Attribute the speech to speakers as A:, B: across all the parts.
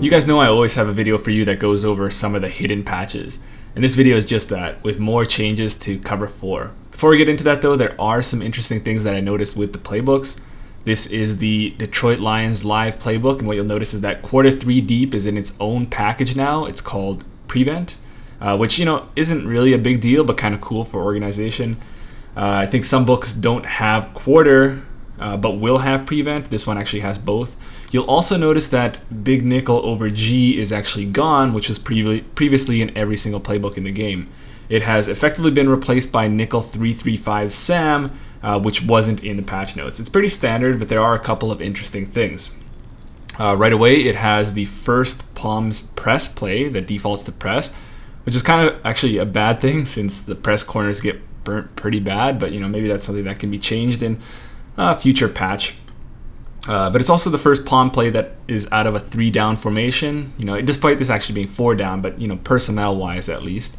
A: You guys know I always have a video for you that goes over some of the hidden patches. And this video is just that, with more changes to cover 4. Before we get into that though, there are some interesting things that I noticed with the playbooks. This is the Detroit Lions live playbook, and what you'll notice is that quarter 3 deep is in its own package now. It's called Prevent, which isn't really a big deal, but kind of cool for organization. I think some books don't have quarter, but will have Prevent. This one actually has both. You'll also notice that big nickel over G is actually gone, which was previously in every single playbook in the game. It has effectively been replaced by nickel 335 SAM, which wasn't in the patch notes. It's pretty standard, but there are a couple of interesting things. Right away, it has the first palms press play that defaults to press, which is kind of actually a bad thing since the press corners get burnt pretty bad, but maybe that's something that can be changed in a future patch. But it's also the first palm play that is out of a 3 down formation, despite this actually being 4 down, but personnel wise at least.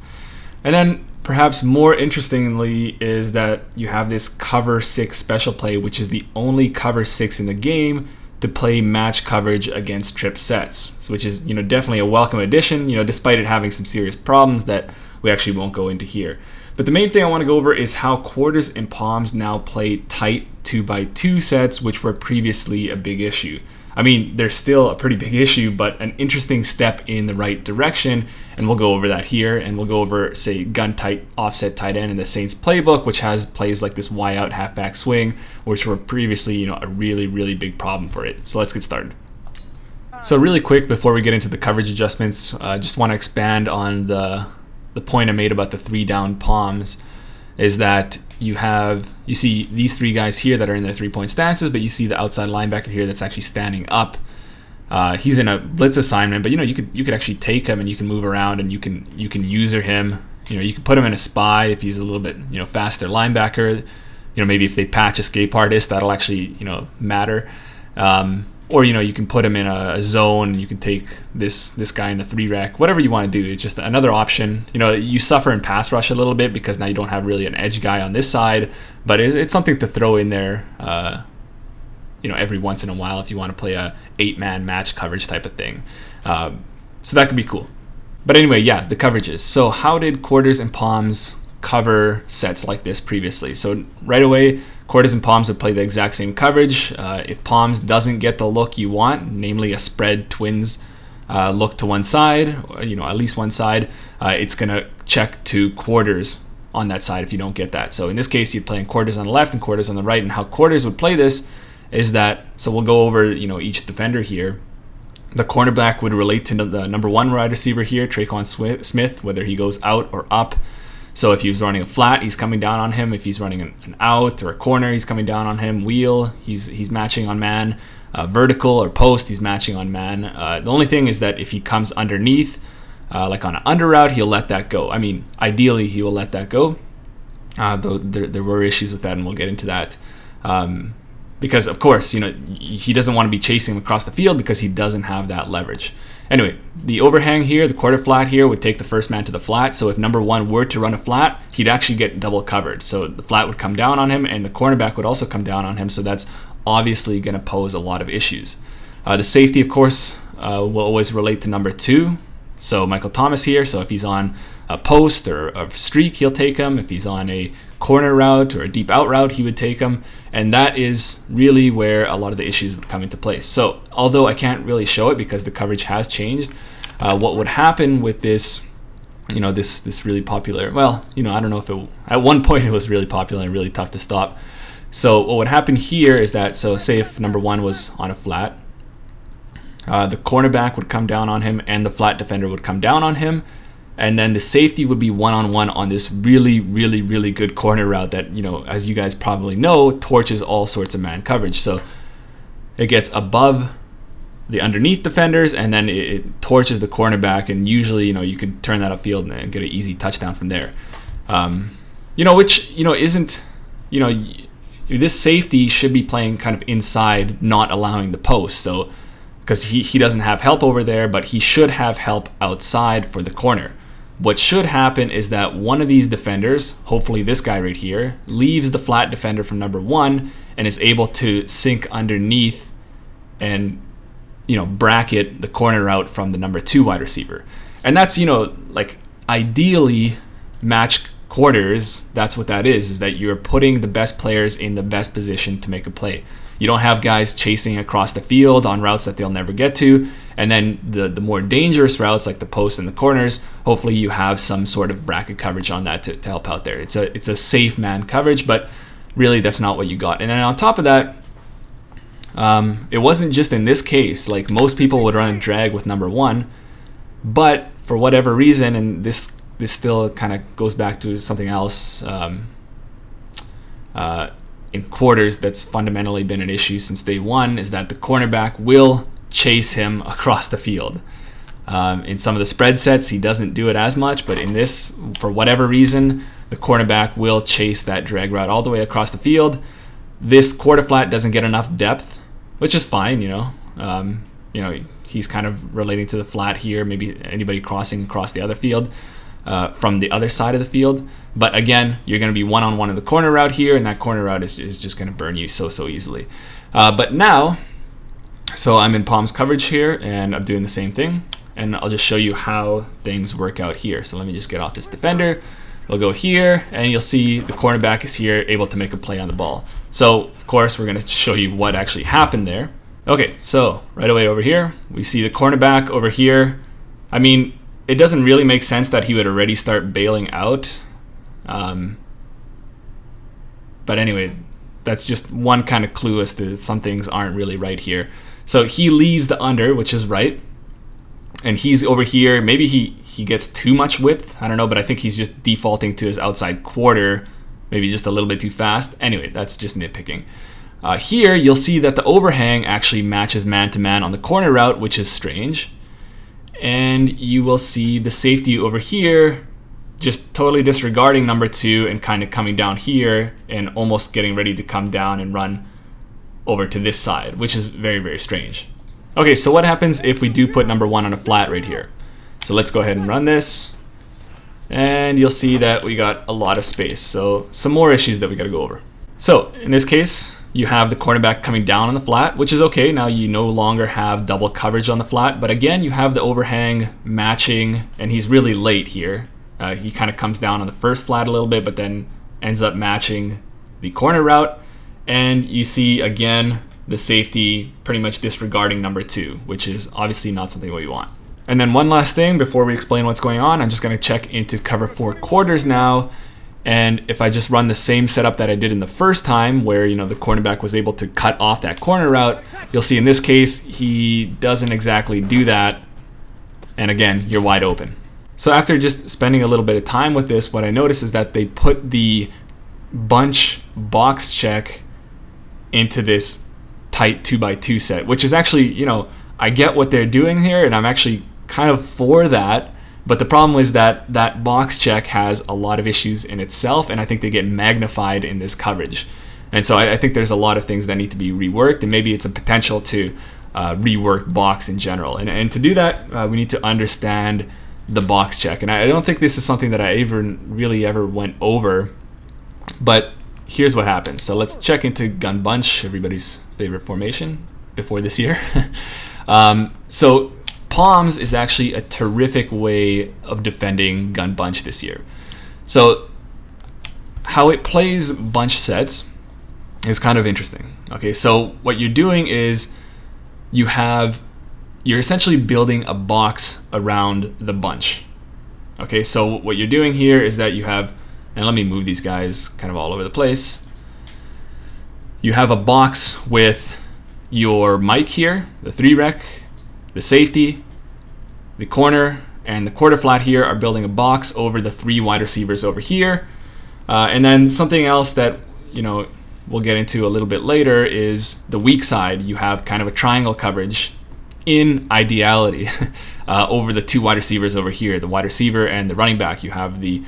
A: And then perhaps more interestingly is that you have this cover 6 special play, which is the only cover 6 in the game to play match coverage against trip sets, which is definitely a welcome addition, despite it having some serious problems that we actually won't go into here. But the main thing I want to go over is how quarters and palms now play tight 2x2 sets, which were previously a big issue. I mean, they're still a pretty big issue, but an interesting step in the right direction, and we'll go over that here, and we'll go over, say, gun tight offset tight end in the Saints playbook, which has plays like this Y out halfback swing, which were previously a really, really big problem for it. So let's get started. So really quick before we get into the coverage adjustments, just want to expand on the point I made about the 3 down palms, is that you see these 3 guys here that are in their 3-point stances, but you see the outside linebacker here that's actually standing up. He's in a blitz assignment, but you could actually take him and you can move around and you can user him. You can put him in a spy if he's a little bit faster linebacker. Maybe if they patch escape artist, that'll actually matter. Or you can put him in a zone. You can take this guy in a 3-rec, whatever you want to do. It's just another option. You suffer in pass rush a little bit because now you don't have really an edge guy on this side, but it's something to throw in there. Every once in a while if you want to play a 8-man match coverage type of thing. So that could be cool. But anyway, yeah, the coverages. So how did quarters and palms cover sets like this previously? So right away, quarters and palms would play the exact same coverage. If palms doesn't get the look you want, namely a spread twins look to one side, or, at least one side, it's going to check to quarters on that side if you don't get that. So in this case, you're playing quarters on the left and quarters on the right. And how quarters would play this is that, so we'll go over each defender here. The cornerback would relate to the number 1 wide receiver here, Traquan Smith, whether he goes out or up. So if he's running a flat, he's coming down on him. If he's running an out or a corner, he's coming down on him. Wheel, he's matching on man. Vertical or post, he's matching on man. The only thing is that if he comes underneath, like on an under route, he'll let that go. I mean, ideally, he will let that go. Though there were issues with that, and we'll get into that. Because, of course, he doesn't want to be chasing him across the field because he doesn't have that leverage. Anyway, the overhang here, the quarter flat here, would take the first man to the flat. So if number 1 were to run a flat, he'd actually get double covered. So the flat would come down on him, and the cornerback would also come down on him. So that's obviously going to pose a lot of issues. The safety, of course, will always relate to number 2. So Michael Thomas here. So if he's on a post or a streak, he'll take him. If he's on a corner route or a deep out route, he would take him. And that is really where a lot of the issues would come into place. So although I can't really show it because the coverage has changed, what would happen with this, this really popular, I don't know if at one point it was really popular and really tough to stop. So what would happen here is that, so say if number 1 was on a flat, the cornerback would come down on him and the flat defender would come down on him. And then the safety would be one-on-one on this really, really, really good corner route that, as you guys probably know, torches all sorts of man coverage. So it gets above the underneath defenders and then it torches the cornerback. And usually, you could turn that upfield and get an easy touchdown from there. Which isn't, this safety should be playing kind of inside, not allowing the post. So because he doesn't have help over there, but he should have help outside for the corner. What should happen is that one of these defenders, hopefully this guy right here, leaves the flat defender from number 1 and is able to sink underneath and bracket the corner route from the number 2 wide receiver. And that's, like ideally match quarters. That's what that is that you're putting the best players in the best position to make a play. You don't have guys chasing across the field on routes that they'll never get to. And then the more dangerous routes like the post and the corners, hopefully you have some sort of bracket coverage on that to help out there. It's a safe man coverage, but really that's not what you got. And then on top of that, it wasn't just in this case. Like most people would run a drag with number 1, but for whatever reason, and this still kind of goes back to something else in quarters that's fundamentally been an issue since day one, is that the cornerback will chase him across the field. In some of the spread sets, he doesn't do it as much, but in this, for whatever reason, the cornerback will chase that drag route all the way across the field. This quarter flat doesn't get enough depth, which is fine, he's kind of relating to the flat here, maybe anybody crossing across the other field from the other side of the field. But again, you're going to be one-on-one in the corner route here, and that corner route is just going to burn you so easily. But now, so I'm in Palms coverage here, and I'm doing the same thing, and I'll just show you how things work out here. So let me just get off this defender. We'll go here, and you'll see the cornerback is here, able to make a play on the ball. So, of course, we're going to show you what actually happened there. Okay, so right away over here, we see the cornerback over here. I mean, it doesn't really make sense that he would already start bailing out. But anyway, that's just one kind of clue as to some things aren't really right here. So he leaves the under, which is right. And he's over here. Maybe he gets too much width. I don't know, but I think he's just defaulting to his outside quarter, maybe just a little bit too fast. Anyway, that's just nitpicking. Here, you'll see that the overhang actually matches man-to-man on the corner route, which is strange. And you will see the safety over here just totally disregarding number 2 and kind of coming down here and almost getting ready to come down and run over to this side, which is very, very strange. Okay, so what happens if we do put number 1 on a flat right here? So let's go ahead and run this. And you'll see that we got a lot of space. So some more issues that we got to go over. So in this case, you have the cornerback coming down on the flat, which is okay. Now you no longer have double coverage on the flat, but again, you have the overhang matching, and he's really late here. He kind of comes down on the first flat a little bit, but then ends up matching the corner route. And you see, again, the safety pretty much disregarding number 2, which is obviously not something we want. And then one last thing before we explain what's going on, I'm just going to check into cover 4 quarters now. And if I just run the same setup that I did in the first time, where the cornerback was able to cut off that corner route, you'll see in this case he doesn't exactly do that. And again, you're wide open. So after just spending a little bit of time with this, what I noticed is that they put the bunch box check into this tight 2x2 set, which is actually, I get what they're doing here, and I'm actually kind of for that. But the problem is that that box check has a lot of issues in itself, and I think they get magnified in this coverage. And so I think there's a lot of things that need to be reworked, and maybe it's a potential to rework box in general. And to do that, we need to understand the box check. And I don't think this is something that I really ever went over, but here's what happens. So let's check into gun bunch, everybody's favorite formation before this year. So Palms is actually a terrific way of defending gun bunch this year. So how it plays bunch sets is kind of interesting. Okay, so what you're doing is you're essentially building a box around the bunch. Okay, so what you're doing here is that you have, and let me move these guys kind of all over the place. You have a box with your mic here, the 3-rec, the safety, the corner, and the quarter flat here are building a box over the 3 wide receivers over here. And then something else that, we'll get into a little bit later is the weak side. You have kind of a triangle coverage in ideality over the 2 wide receivers over here, the wide receiver and the running back. You have the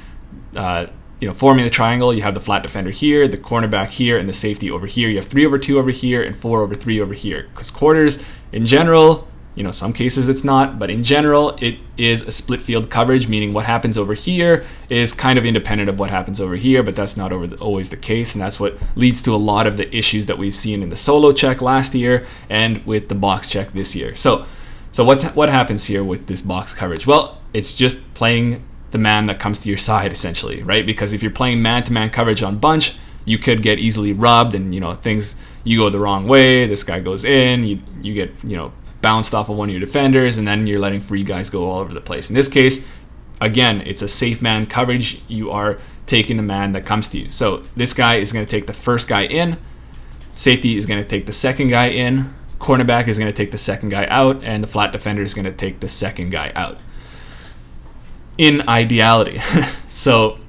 A: forming the triangle. You have the flat defender here, the cornerback here, and the safety over here. You have 3/2 over here and 4/3 over here, because quarters in general Some cases it's not, but in general, it is a split field coverage, meaning what happens over here is kind of independent of what happens over here, but that's not always the case, and that's what leads to a lot of the issues that we've seen in the solo check last year and with the box check this year. So what happens here with this box coverage? Well, it's just playing the man that comes to your side, essentially, right? Because if you're playing man-to-man coverage on bunch, you could get easily rubbed, and things, you go the wrong way, this guy goes in, you get bounced off of one of your defenders, and then you're letting free guys go all over the place. In this case, again, it's a safe man coverage. You are taking the man that comes to you. So this guy is going to take the first guy in, safety is going to take the second guy in, cornerback is going to take the second guy out, and the flat defender is going to take the second guy out. In ideality. So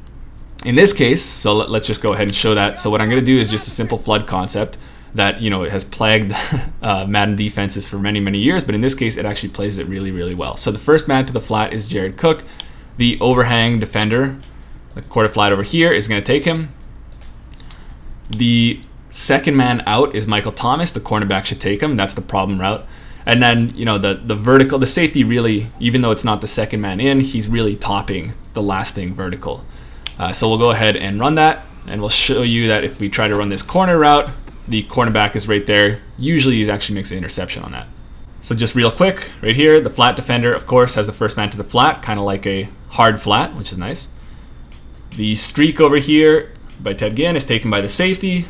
A: in this case, so let's just go ahead and show that. So what I'm going to do is just a simple flood concept that it has plagued Madden defenses for many, many years, but in this case, it actually plays it really, really well. So the first man to the flat is Jared Cook. The overhang defender, the quarter flat over here, is going to take him. The second man out is Michael Thomas. The cornerback should take him. That's the problem route. And then, the vertical, the safety really, even though it's not the second man in, he's really topping the last thing vertical. So we'll go ahead and run that, and we'll show you that if we try to run this corner route, the cornerback is right there. Usually he actually makes an interception on that. So just real quick, right here, the flat defender, of course, has the first man to the flat, kind of like a hard flat, which is nice. The streak over here by Ted Ginn is taken by the safety.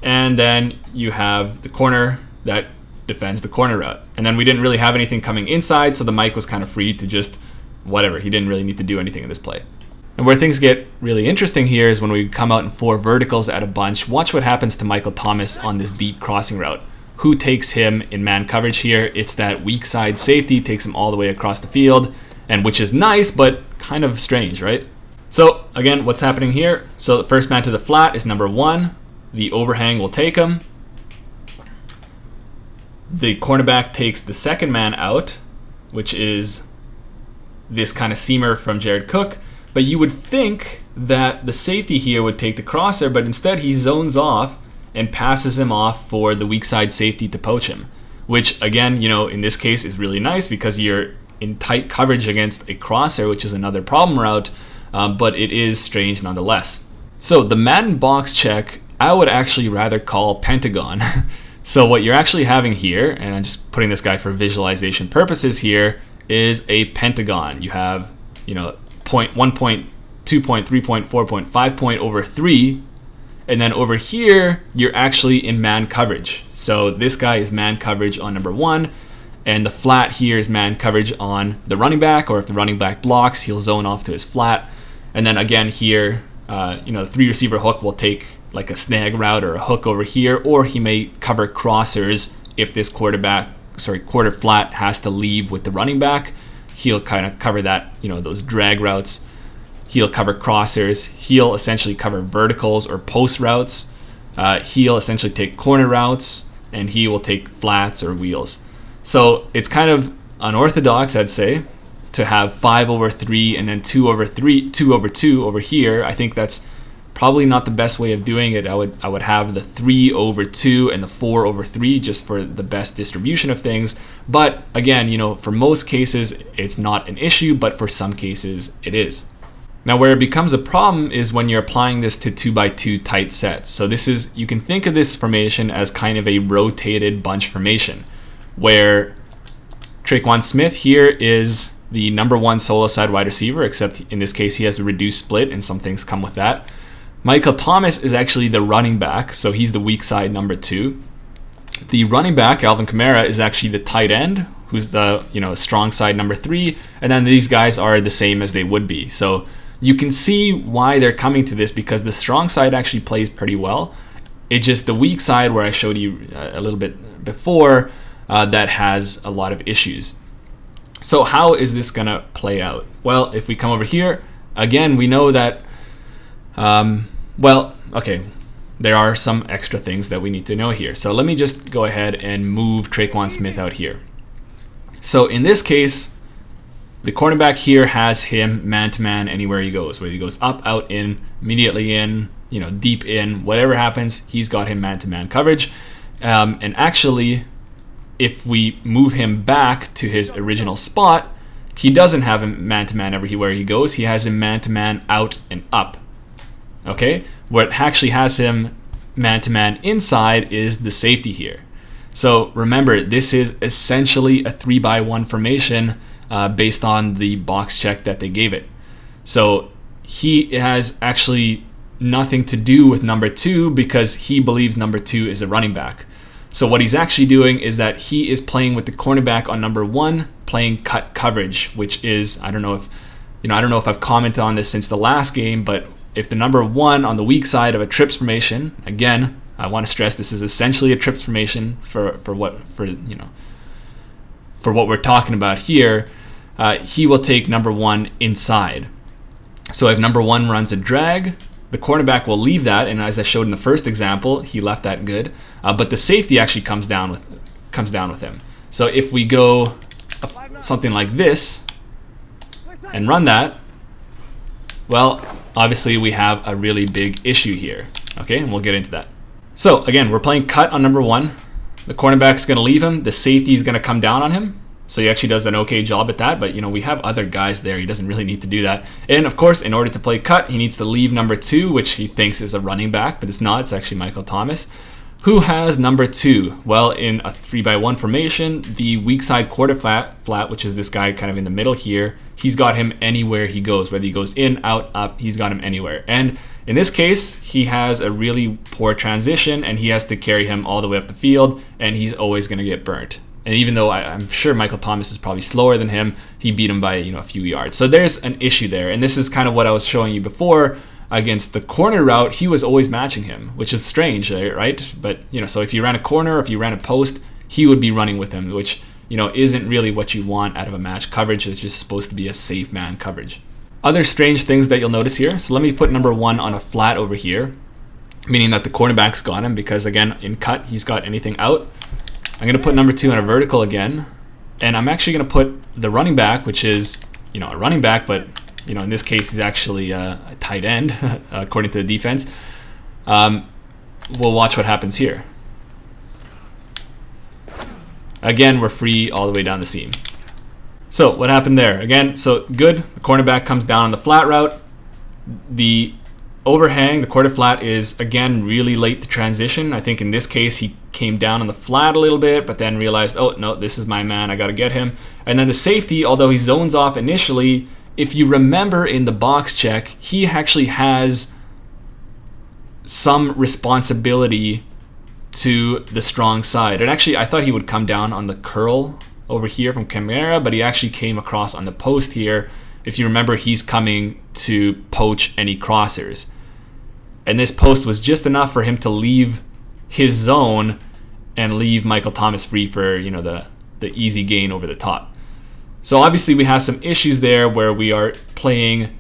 A: And then you have the corner that defends the corner route. And then we didn't really have anything coming inside, so the Mike was kind of free to just whatever. He didn't really need to do anything in this play. And where things get really interesting here is when we come out in 4 verticals at a bunch. Watch what happens to Michael Thomas on this deep crossing route. Who takes him in man coverage here? It's that weak side safety, takes him all the way across the field, and which is nice, but kind of strange, right? So again, what's happening here? So the first man to the flat is number 1. The overhang will take him. The cornerback takes the second man out, which is this kind of seamer from Jared Cook. But you would think that the safety here would take the crosser, but instead he zones off and passes him off for the weak side safety to poach him, which again, in this case is really nice because you're in tight coverage against a crosser, which is another problem route, but it is strange nonetheless. So the Madden box check, I would actually rather call Pentagon. So what you're actually having here, and I'm just putting this guy for visualization purposes here, is a pentagon. You have, point, 1 point, 2 point, 3 point, 4 point, 5 point over 3. And then over here, you're actually in man coverage. So this guy is man coverage on number 1. And the flat here is man coverage on the running back, or if the running back blocks, he'll zone off to his flat. And then again here, the 3 receiver hook will take like a snag route or a hook over here, or he may cover crossers if this quarter flat has to leave with the running back. He'll kind of cover that, those drag routes. He'll cover crossers. He'll essentially cover verticals or post routes. He'll essentially take corner routes, and he will take flats or wheels. So it's kind of unorthodox, I'd say, to have 5 over 3 and then 2 over 3, 2 over 2 over here. I think that's probably not the best way of doing it. I would have the 3 over 2 and the 4 over 3 just for the best distribution of things. But again, for most cases, it's not an issue, but for some cases, it is. Now, where it becomes a problem is when you're applying this to 2x2 tight sets. So you can think of this formation as kind of a rotated bunch formation, where Tre'Quan Smith here is the number 1 solo side wide receiver, except in this case, he has a reduced split, and some things come with that. Michael Thomas is actually the running back, so he's the weak side number 2. The running back, Alvin Kamara, is actually the tight end, who's the strong side number 3, and then these guys are the same as they would be. So you can see why they're coming to this, because the strong side actually plays pretty well. It's just the weak side, where I showed you a little bit before, that has a lot of issues. So how is this going to play out? Well, if we come over here, again, we know that there are some extra things that we need to know here. So let me just go ahead and move Tre'Quan Smith out here. So in this case, the cornerback here has him man-to-man anywhere he goes, whether he goes up, out, in, immediately in, deep in, whatever happens, he's got him man-to-man coverage. And actually, if we move him back to his original spot, he doesn't have him man-to-man everywhere he goes. He has him man-to-man out and up. Okay? What actually has him man-to-man inside is the safety here. So remember, this is essentially a 3-by-1 formation based on the box check that they gave it. So he has actually nothing to do with number 2 because he believes number 2 is a running back. So what he's actually doing is that he is playing with the cornerback on number 1, playing cut coverage, which is, I don't know if I've commented on this since the last game, but if the number 1 on the weak side of a trips formation, again, I want to stress this is essentially a trips formation for what we're talking about here, he will take number 1 inside. So if number 1 runs a drag, the cornerback will leave that, and as I showed in the first example, he left that good. But the safety actually comes down with him. So if we go something like this and run that, well, obviously we have a really big issue here. Okay, and we'll get into that. So again, we're playing cut on number 1. The cornerback's going to leave him. The safety is going to come down on him. So he actually does an okay job at that, but we have other guys there. He doesn't really need to do that. And of course, in order to play cut, he needs to leave number 2, which he thinks is a running back, but it's not. It's actually Michael Thomas. Who has number 2? Well, in a 3-by-1 formation, the weak side quarter flat, which is this guy kind of in the middle here, he's got him anywhere he goes. Whether he goes in, out, up, he's got him anywhere. And in this case, he has a really poor transition, and he has to carry him all the way up the field, and he's always going to get burnt. And even though I'm sure Michael Thomas is probably slower than him, he beat him by a few yards. So there's an issue there. And this is kind of what I was showing you before. Against the corner route, he was always matching him, which is strange, right? But so if you ran a corner, or if you ran a post, he would be running with him, which isn't really what you want out of a match coverage. It's just supposed to be a safe man coverage. Other strange things that you'll notice here. So let me put number 1 on a flat over here, meaning that the cornerback's got him because again, in cut, he's got anything out. I'm going to put number 2 on a vertical again, and I'm actually going to put the running back, which is a running back, but in this case he's actually a tight end according to the defense. We'll watch what happens here. Again, we're free all the way down the seam. So what happened there? Again, so good. The cornerback comes down on the flat route. The overhang, the quarter flat, is again really late to transition. I think in this case he came down on the flat a little bit, but then realized, oh no, this is my man, I got to get him. And then the safety, although he zones off initially, if you remember in the box check, he actually has some responsibility to the strong side. And actually, I thought he would come down on the curl over here from Chimera, but he actually came across on the post here. If you remember, he's coming to poach any crossers. And this post was just enough for him to leave his zone and leave Michael Thomas free for, the easy gain over the top. So obviously we have some issues there where we are playing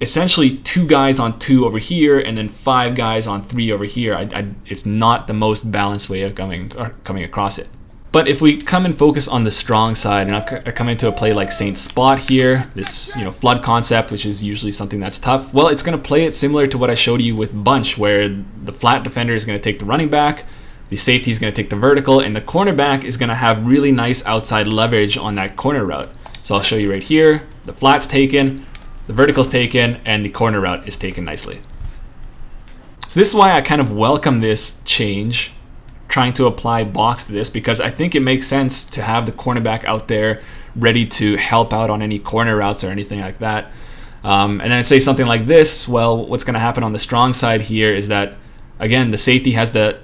A: essentially 2 guys on 2 over here and then 5 guys on 3 over here. It's not the most balanced way of coming across it. But if we come and focus on the strong side, and I come into a play like Saint Spot here, this flood concept, which is usually something that's tough, well, it's going to play it similar to what I showed you with Bunch, where the flat defender is going to take the running back, the safety is going to take the vertical, and the cornerback is going to have really nice outside leverage on that corner route. So I'll show you right here, the flat's taken, the vertical's taken, and the corner route is taken nicely. So this is why I kind of welcome this change, trying to apply box to this, because I think it makes sense to have the cornerback out there ready to help out on any corner routes or anything like that. And then say something like this, well, what's going to happen on the strong side here is that, again, the safety has the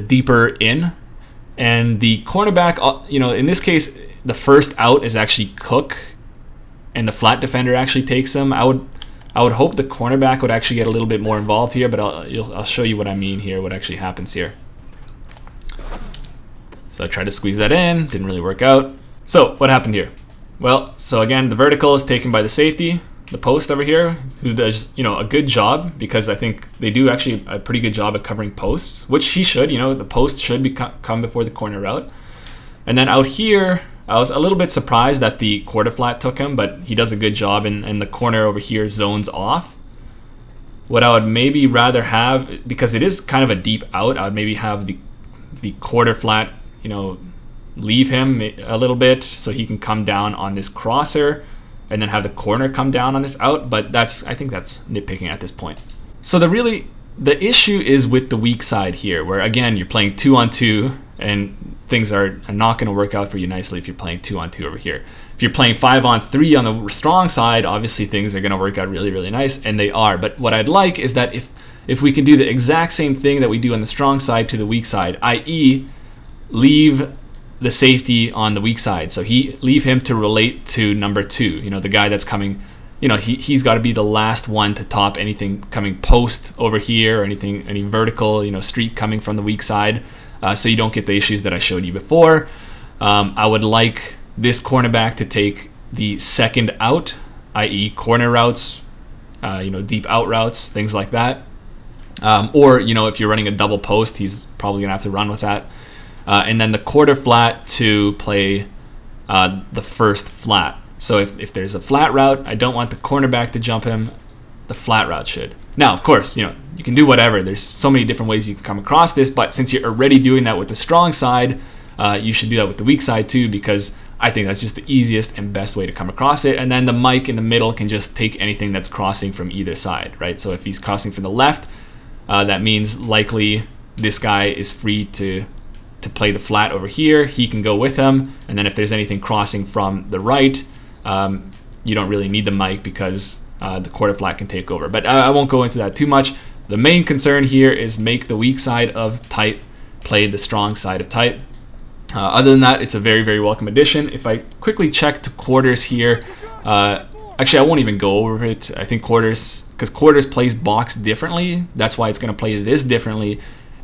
A: deeper in, and the cornerback, in this case, the first out is actually Cook, and the flat defender actually takes him. I would hope the cornerback would actually get a little bit more involved here, but I'll show you what I mean here, what actually happens here. So I tried to squeeze that in, didn't really work out. So what happened here? Well, so again, the vertical is taken by the safety, the post over here, who does a good job, because I think they do actually a pretty good job at covering posts, which he should. The post should come before the corner route. And then out here, I was a little bit surprised that the quarter flat took him, but he does a good job, and the corner over here zones off. What I would maybe rather have, because it is kind of a deep out, I would maybe have the quarter flat, leave him a little bit so he can come down on this crosser and then have the corner come down on this out, but I think that's nitpicking at this point. So the issue is with the weak side here, where again, you're playing 2-on-2 and things are not going to work out for you nicely if you're playing 2-on-2 over here. If you're playing 5-on-3 on the strong side, obviously things are going to work out really, really nice, and they are. But what I'd like is that if we can do the exact same thing that we do on the strong side to the weak side, i.e. leave the safety on the weak side. So leave him to relate to number 2, the guy that's coming, he's got to be the last one to top anything coming post over here or any vertical, streak coming from the weak side, so you don't get the issues that I showed you before. I would like this cornerback to take the second out, i.e. corner routes, deep out routes, things like that. Or, if you're running a double post, he's probably going to have to run with that. And then the quarter flat to play the first flat. So if there's a flat route, I don't want the cornerback to jump him. The flat route should. Now, of course, you can do whatever. There's so many different ways you can come across this, but since you're already doing that with the strong side, you should do that with the weak side too, because I think that's just the easiest and best way to come across it. And then the mic in the middle can just take anything that's crossing from either side, right? So if he's crossing from the left, that means likely this guy is free to play the flat over here. He can go with him. And then if there's anything crossing from the right, you don't really need the mic because the quarter flat can take over. But I won't go into that too much. The main concern here is make the weak side of tight play the strong side of tight. Other than that, it's a very, very welcome addition. If I quickly check to quarters here, actually I won't even go over it. I think because quarters plays box differently. That's why it's going to play this differently.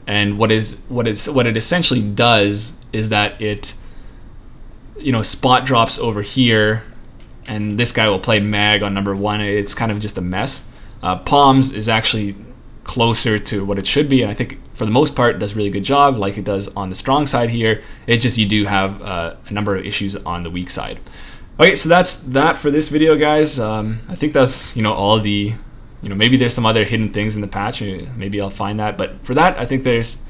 A: And what it essentially does is that it, spot drops over here, and this guy will play mag on number 1. It's kind of just a mess. Palms is actually closer to what it should be, and I think for the most part it does a really good job, like it does on the strong side here. It just, you do have a number of issues on the weak side. Okay, so that's that for this video, guys. I think that's all the. Maybe there's some other hidden things in the patch. Maybe I'll find that. But for that, I think this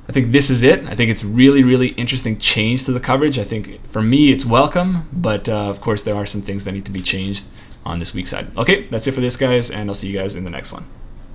A: is it. I think it's really, really interesting change to the coverage. I think for me, it's welcome. But of course, there are some things that need to be changed on this weak side. Okay, that's it for this, guys. And I'll see you guys in the next one.